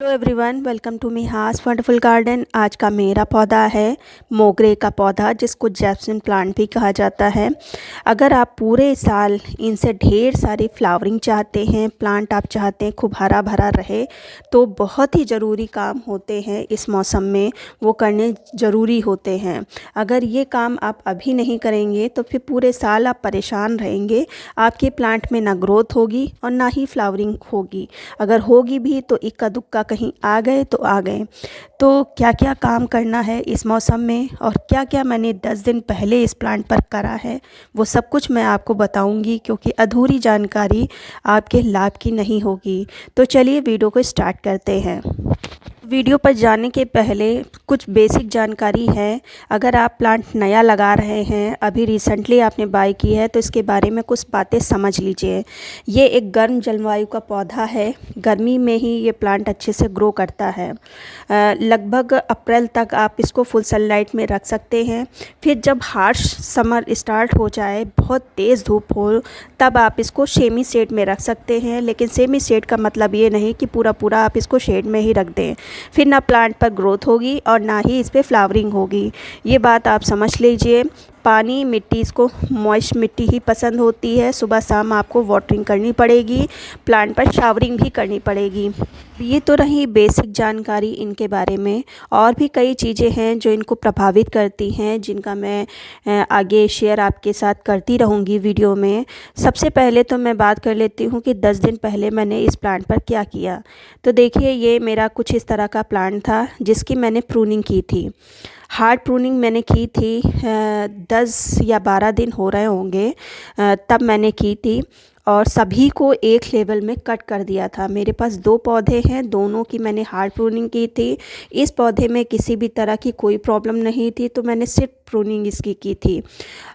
Hello everyone, welcome to मिहास wonderful garden. आज का मेरा पौधा है मोगरे का पौधा, जिसको जैस्मिन प्लांट भी कहा जाता है। अगर आप पूरे साल इनसे ढेर सारी फ्लावरिंग चाहते हैं, प्लांट आप चाहते हैं खूब हरा भरा रहे, तो बहुत ही ज़रूरी काम होते हैं इस मौसम में, वो करने ज़रूरी होते हैं। अगर ये काम आप अभी नहीं करेंगे तो फिर पूरे साल आप परेशान रहेंगे। आपके प्लांट में ना ग्रोथ होगी और ना ही फ्लावरिंग होगी। अगर होगी भी तो इक्का दुक्का कहीं आ गए तो आ गए। तो क्या क्या काम करना है इस मौसम में और क्या क्या मैंने 10 दिन पहले इस प्लांट पर करा है, वो सब कुछ मैं आपको बताऊंगी, क्योंकि अधूरी जानकारी आपके लाभ की नहीं होगी। तो चलिए वीडियो को स्टार्ट करते हैं। वीडियो पर जाने के पहले कुछ बेसिक जानकारी है। अगर आप प्लांट नया लगा रहे हैं, अभी रिसेंटली आपने बाय की है, तो इसके बारे में कुछ बातें समझ लीजिए। ये एक गर्म जलवायु का पौधा है। गर्मी में ही ये प्लांट अच्छे से ग्रो करता है। लगभग अप्रैल तक आप इसको फुल सनलाइट में रख सकते हैं। फिर जब हार्श समर स्टार्ट हो जाए, बहुत तेज़ धूप हो, तब आप इसको सेमी शेड में रख सकते हैं। लेकिन सेमी शेड का मतलब ये नहीं कि पूरा पूरा आप इसको शेड में ही रख दें, फिर ना प्लांट पर ग्रोथ होगी और ना ही इस पर फ्लावरिंग होगी। ये बात आप समझ लीजिए। पानी मिट्टी, इसको मॉइस्ट मिट्टी ही पसंद होती है। सुबह शाम आपको वाटरिंग करनी पड़ेगी, प्लांट पर शावरिंग भी करनी पड़ेगी। ये तो रही बेसिक जानकारी इनके बारे में। और भी कई चीज़ें हैं जो इनको प्रभावित करती हैं, जिनका मैं आगे शेयर आपके साथ करती रहूँगी वीडियो में। सबसे पहले तो मैं बात कर लेती हूँ कि 10 दिन पहले मैंने इस प्लांट पर क्या किया। तो देखिए, ये मेरा कुछ इस तरह का प्लांट था जिसकी मैंने प्रूनिंग की थी। हार्ड प्रूनिंग मैंने की थी, 10 या 12 दिन हो रहे होंगे, तब मैंने की थी। और सभी को एक लेवल में कट कर दिया था। मेरे पास 2 पौधे हैं, दोनों की मैंने हार्ड प्रूनिंग की थी। इस पौधे में किसी भी तरह की कोई प्रॉब्लम नहीं थी, तो मैंने सिर्फ प्रूनिंग इसकी की थी।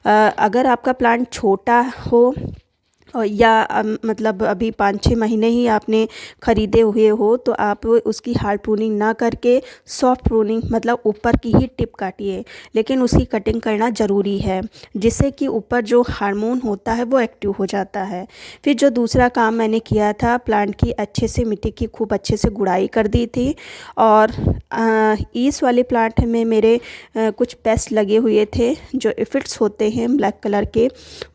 अगर आपका प्लांट छोटा हो या मतलब अभी 5-6 महीने ही आपने ख़रीदे हुए हो, तो आप उसकी हार्ड प्रूनिंग ना करके सॉफ्ट प्रूनिंग, मतलब ऊपर की ही टिप काटिए। लेकिन उसकी कटिंग करना ज़रूरी है, जिससे कि ऊपर जो हार्मोन होता है वो एक्टिव हो जाता है। फिर जो दूसरा काम मैंने किया था, प्लांट की अच्छे से मिट्टी की खूब अच्छे से गुड़ाई कर दी थी। और इस वाले प्लांट में मेरे कुछ पेस्ट लगे हुए थे, जो एफिड्स होते हैं ब्लैक कलर के,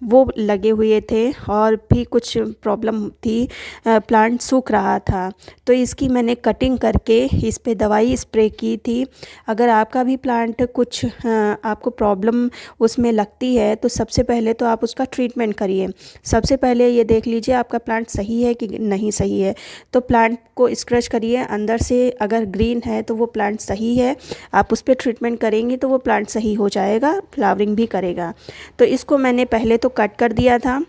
वो लगे हुए थे। और भी कुछ प्रॉब्लम थी, प्लांट सूख रहा था, तो इसकी मैंने कटिंग करके इस पे दवाई स्प्रे की थी। अगर आपका भी प्लांट कुछ आपको प्रॉब्लम उसमें लगती है, तो सबसे पहले तो आप उसका ट्रीटमेंट करिए। सबसे पहले ये देख लीजिए आपका प्लांट सही है कि नहीं सही है। तो प्लांट को स्क्रच करिए अंदर से, अगर ग्रीन है तो वो प्लांट सही है। आप उस पर ट्रीटमेंट करेंगे तो वो प्लांट सही हो जाएगा, फ्लावरिंग भी करेगा। तो इसको मैंने पहले तो कट कर दिया था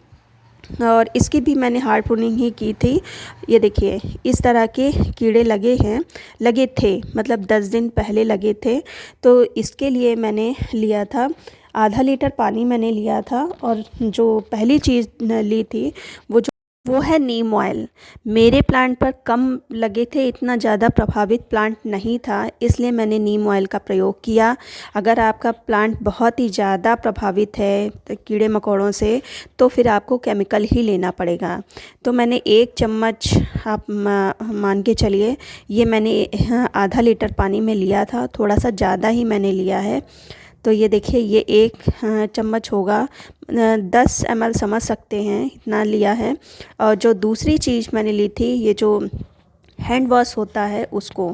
और इसकी भी मैंने हार्ड प्रूनिंग ही की थी। ये देखिए, इस तरह के कीड़े लगे थे, मतलब 10 दिन पहले लगे थे। तो इसके लिए मैंने लिया था, आधा लीटर पानी मैंने लिया था। और जो पहली चीज़ ली थी वो है नीम ऑयल। मेरे प्लांट पर कम लगे थे, इतना ज़्यादा प्रभावित प्लांट नहीं था, इसलिए मैंने नीम ऑयल का प्रयोग किया। अगर आपका प्लांट बहुत ही ज़्यादा प्रभावित है कीड़े मकोड़ों से, तो फिर आपको केमिकल ही लेना पड़ेगा। तो मैंने 1 चम्मच, आप मान के चलिए, ये मैंने आधा लीटर पानी में लिया था, थोड़ा सा ज़्यादा ही मैंने लिया है। तो ये देखिए, ये 1 चम्मच होगा, 10 ml समझ सकते हैं, इतना लिया है। और जो दूसरी चीज़ मैंने ली थी, ये जो हैंड वॉश होता है, उसको,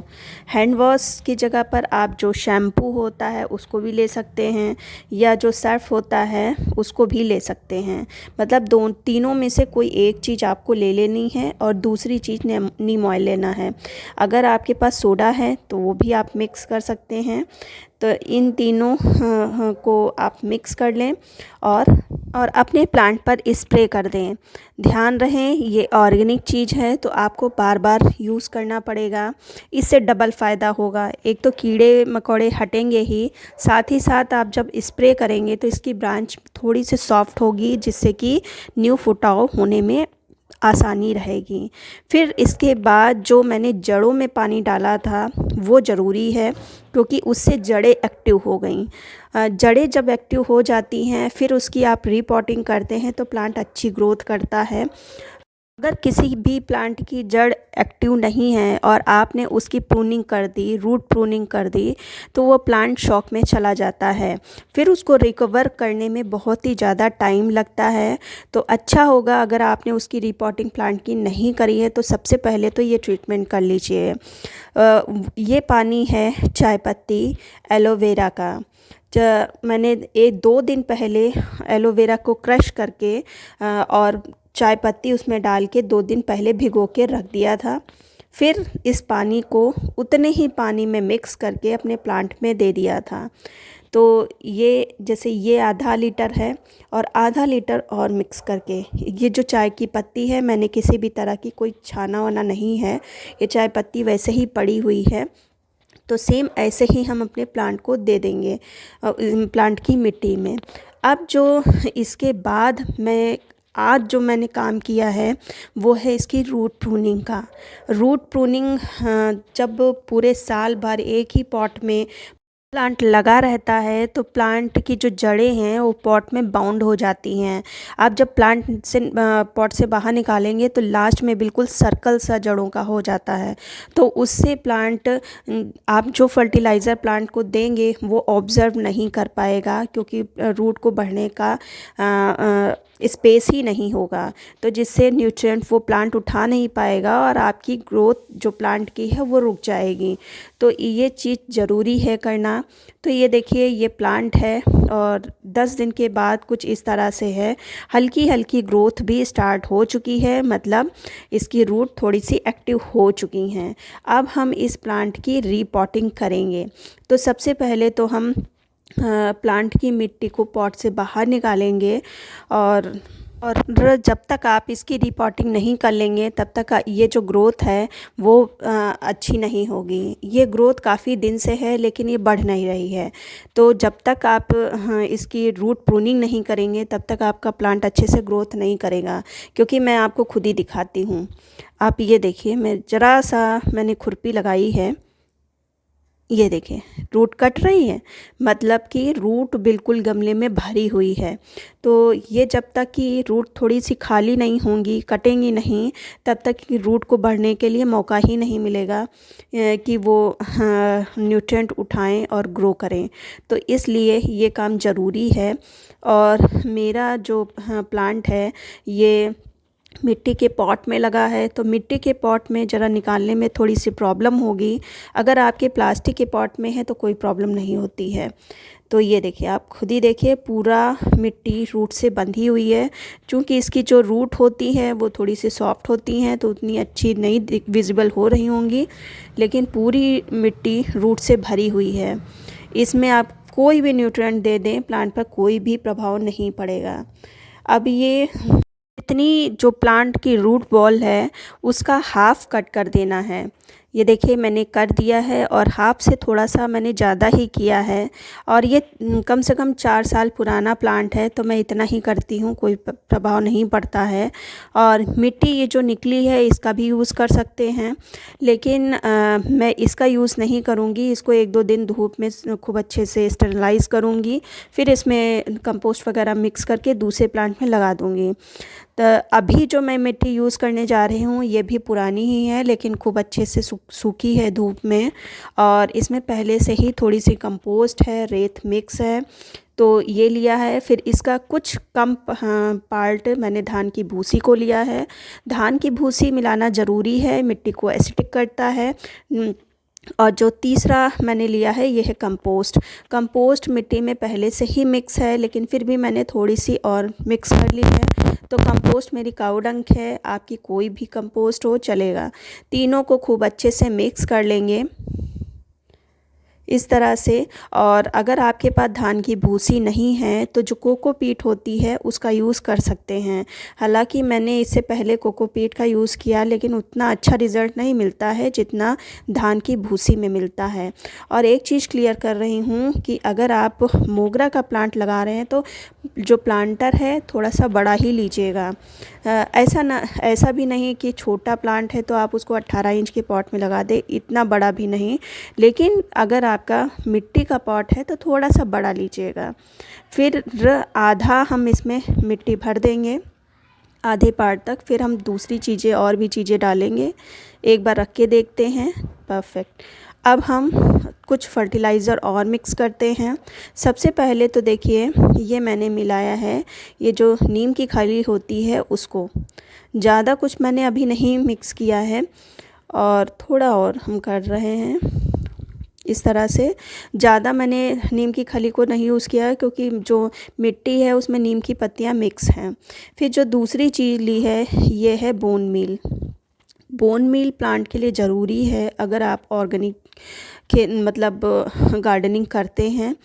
हैंड वॉश की जगह पर आप जो शैम्पू होता है उसको भी ले सकते हैं, या जो सर्फ होता है उसको भी ले सकते हैं। मतलब तीनों में से कोई एक चीज़ आपको ले लेनी है और दूसरी चीज़ नीम ऑयल लेना है। अगर आपके पास सोडा है तो वो भी आप मिक्स कर सकते हैं। तो इन तीनों को आप मिक्स कर लें और अपने प्लांट पर स्प्रे कर दें। ध्यान रहे, ये ऑर्गेनिक चीज़ है, तो आपको बार बार यूज़ करना पड़ेगा। इससे डबल फ़ायदा होगा। एक तो कीड़े मकोड़े हटेंगे ही, साथ ही साथ आप जब स्प्रे करेंगे तो इसकी ब्रांच थोड़ी सी सॉफ्ट होगी, जिससे कि न्यू फुटाव होने में आसानी रहेगी। फिर इसके बाद जो मैंने जड़ों में पानी डाला था वो ज़रूरी है, क्योंकि उससे जड़ें एक्टिव हो गई। जड़ें जब एक्टिव हो जाती हैं, फिर उसकी आप रीपॉटिंग करते हैं तो प्लांट अच्छी ग्रोथ करता है। अगर किसी भी प्लांट की जड़ एक्टिव नहीं है और आपने उसकी प्रूनिंग कर दी, रूट प्रूनिंग कर दी, तो वो प्लांट शॉक में चला जाता है। फिर उसको रिकवर करने में बहुत ही ज़्यादा टाइम लगता है। तो अच्छा होगा अगर आपने उसकी रिपोर्टिंग प्लांट की नहीं करी है तो सबसे पहले तो ये ट्रीटमेंट कर लीजिए। ये पानी है चाय पत्ती एलोवेरा का। मैंने 1-2 दिन पहले एलोवेरा को क्रश करके और चाय पत्ती उसमें डाल के 2 दिन पहले भिगो के रख दिया था। फिर इस पानी को उतने ही पानी में मिक्स करके अपने प्लांट में दे दिया था। तो ये जैसे ये आधा लीटर है और आधा लीटर और मिक्स करके, ये जो चाय की पत्ती है मैंने किसी भी तरह की कोई छाना वाना नहीं है, ये चाय पत्ती वैसे ही पड़ी हुई है। तो सेम ऐसे ही हम अपने प्लांट को दे देंगे प्लांट की मिट्टी में। अब जो इसके बाद आज जो मैंने काम किया है वो है इसकी रूट प्रूनिंग का। रूट प्रूनिंग जब पूरे साल भर एक ही पॉट में प्लांट लगा रहता है तो प्लांट की जो जड़ें हैं वो पॉट में बाउंड हो जाती हैं। आप जब प्लांट से पॉट से बाहर निकालेंगे तो लास्ट में बिल्कुल सर्कल सा जड़ों का हो जाता है। तो उससे प्लांट आप जो फर्टिलाइज़र प्लांट को देंगे वो ऑब्ज़र्व नहीं कर पाएगा, क्योंकि रूट को बढ़ने का स्पेस ही नहीं होगा। तो जिससे न्यूट्रिएंट वो प्लांट उठा नहीं पाएगा और आपकी ग्रोथ जो प्लांट की है वो रुक जाएगी। तो ये चीज़ ज़रूरी है करना। तो ये देखिए ये प्लांट है और 10 दिन के बाद कुछ इस तरह से है। हल्की हल्की ग्रोथ भी स्टार्ट हो चुकी है, मतलब इसकी रूट थोड़ी सी एक्टिव हो चुकी हैं। अब हम इस प्लांट की रीपॉटिंग करेंगे। तो सबसे पहले तो हम प्लांट की मिट्टी को पॉट से बाहर निकालेंगे और जब तक आप इसकी रिपॉटिंग नहीं कर लेंगे तब तक ये जो ग्रोथ है वो अच्छी नहीं होगी। ये ग्रोथ काफ़ी दिन से है लेकिन ये बढ़ नहीं रही है। तो जब तक आप इसकी रूट प्रूनिंग नहीं करेंगे तब तक आपका प्लांट अच्छे से ग्रोथ नहीं करेगा। क्योंकि मैं आपको खुद ही दिखाती हूँ। आप ये देखिए, मैं ज़रा सा मैंने खुरपी लगाई है, ये देखें रूट कट रही है, मतलब कि रूट बिल्कुल गमले में भरी हुई है। तो ये जब तक कि रूट थोड़ी सी खाली नहीं होंगी, कटेंगी नहीं, तब तक कि रूट को बढ़ने के लिए मौका ही नहीं मिलेगा कि वो न्यूट्रिएंट उठाएं और ग्रो करें। तो इसलिए ये काम ज़रूरी है। और मेरा जो प्लांट है ये मिट्टी के पॉट में लगा है, तो मिट्टी के पॉट में ज़रा निकालने में थोड़ी सी प्रॉब्लम होगी। अगर आपके प्लास्टिक के पॉट में है तो कोई प्रॉब्लम नहीं होती है। तो ये देखिए, आप खुद ही देखिए पूरा मिट्टी रूट से बंधी हुई है। चूँकि इसकी जो रूट होती है वो थोड़ी सी सॉफ्ट होती हैं तो उतनी अच्छी नहीं विजिबल हो रही होंगी, लेकिन पूरी मिट्टी रूट से भरी हुई है। इसमें आप कोई भी न्यूट्रिएंट दे दें, प्लांट पर कोई भी प्रभाव नहीं पड़ेगा। अब ये इतनी जो प्लांट की रूट बॉल है उसका हाफ़ कट कर देना है। ये देखिए मैंने कर दिया है और हाफ से थोड़ा सा मैंने ज़्यादा ही किया है। और ये कम से कम 4 साल पुराना प्लांट है तो मैं इतना ही करती हूँ, कोई प्रभाव नहीं पड़ता है। और मिट्टी ये जो निकली है इसका भी यूज़ कर सकते हैं, लेकिन मैं इसका यूज़ नहीं करूँगी। इसको 1-2 दिन धूप में खूब अच्छे से स्टेरलाइज़ करूँगी, फिर इसमें कंपोस्ट वगैरह मिक्स करके दूसरे प्लांट में लगा दूँगी। तो अभी जो मैं मिट्टी यूज़ करने जा रही हूँ ये भी पुरानी ही है, लेकिन खूब अच्छे से सूखी है धूप में। और इसमें पहले से ही थोड़ी सी कंपोस्ट है, रेत मिक्स है, तो ये लिया है। फिर इसका कुछ कम पार्ट मैंने धान की भूसी को लिया है। धान की भूसी मिलाना ज़रूरी है, मिट्टी को एसिडिक करता है। और जो तीसरा मैंने लिया है ये है कंपोस्ट। कंपोस्ट मिट्टी में पहले से ही मिक्स है, लेकिन फिर भी मैंने थोड़ी सी और मिक्स कर ली है। तो कंपोस्ट मेरी काऊ डंक है, आपकी कोई भी कंपोस्ट हो चलेगा। तीनों को खूब अच्छे से मिक्स कर लेंगे इस तरह से। और अगर आपके पास धान की भूसी नहीं है तो जो कोकोपीट होती है उसका यूज़ कर सकते हैं। हालांकि मैंने इससे पहले कोकोपीट का यूज़ किया, लेकिन उतना अच्छा रिज़ल्ट नहीं मिलता है जितना धान की भूसी में मिलता है। और एक चीज़ क्लियर कर रही हूँ कि अगर आप मोगरा का प्लांट लगा रहे हैं तो जो प्लांटर है थोड़ा सा बड़ा ही लीजिएगा। ऐसा भी नहीं कि छोटा प्लांट है तो आप उसको 18 इंच के पॉट में लगा दें, इतना बड़ा भी नहीं। लेकिन अगर आपका मिट्टी का पॉट है तो थोड़ा सा बड़ा लीजिएगा। फिर आधा हम इसमें मिट्टी भर देंगे आधे पार्ट तक, फिर हम दूसरी चीज़ें और भी चीज़ें डालेंगे। एक बार रख के देखते हैं। परफेक्ट। अब हम कुछ फर्टिलाइज़र और मिक्स करते हैं। सबसे पहले तो देखिए, ये मैंने मिलाया है, ये जो नीम की खली होती है उसको। ज़्यादा कुछ मैंने अभी नहीं मिक्स किया है, और थोड़ा और हम कर रहे हैं इस तरह से। ज़्यादा मैंने नीम की खली को नहीं यूज़ किया है, क्योंकि जो मिट्टी है उसमें नीम की पत्तियां मिक्स हैं। फिर जो दूसरी चीज़ ली है, ये है bone meal. Bone meal plant के लिए ज़रूरी है। अगर आप ऑर्गेनिक के मतलब गार्डनिंग करते हैं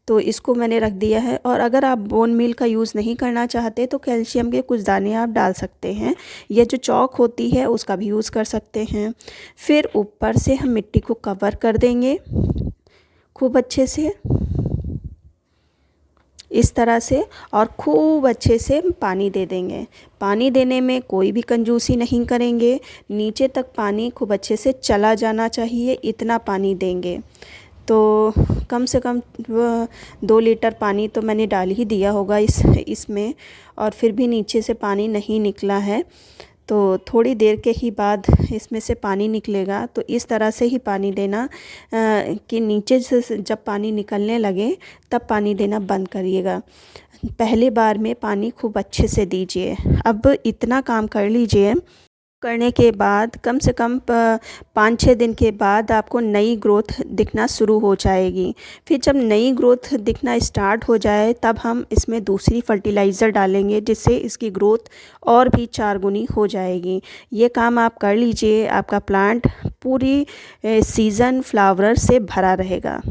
तो इसको मैंने रख दिया है। और अगर आप बोन मील का यूज़ नहीं करना चाहते तो कैल्शियम के कुछ दाने आप डाल सकते हैं। यह जो चॉक होती है उसका भी यूज़ कर सकते हैं। फिर ऊपर से हम मिट्टी को कवर कर देंगे खूब अच्छे से, इस तरह से, और खूब अच्छे से पानी दे देंगे। पानी देने में कोई भी कंजूसी नहीं करेंगे। नीचे तक पानी खूब अच्छे से चला जाना चाहिए, इतना पानी देंगे। तो कम से कम 2 लीटर पानी तो मैंने डाल ही दिया होगा इसमें, और फिर भी नीचे से पानी नहीं निकला है। तो थोड़ी देर के ही बाद इसमें से पानी निकलेगा। तो इस तरह से ही पानी देना कि नीचे से जब पानी निकलने लगे तब पानी देना बंद करिएगा। पहले बार में पानी खूब अच्छे से दीजिए। अब इतना काम कर लीजिए। करने के बाद कम से कम 5-6 दिन के बाद आपको नई ग्रोथ दिखना शुरू हो जाएगी। फिर जब नई ग्रोथ दिखना स्टार्ट हो जाए तब हम इसमें दूसरी फर्टिलाइज़र डालेंगे, जिससे इसकी ग्रोथ और भी 4 गुनी हो जाएगी। ये काम आप कर लीजिए, आपका प्लांट पूरी सीज़न फ्लावर से भरा रहेगा।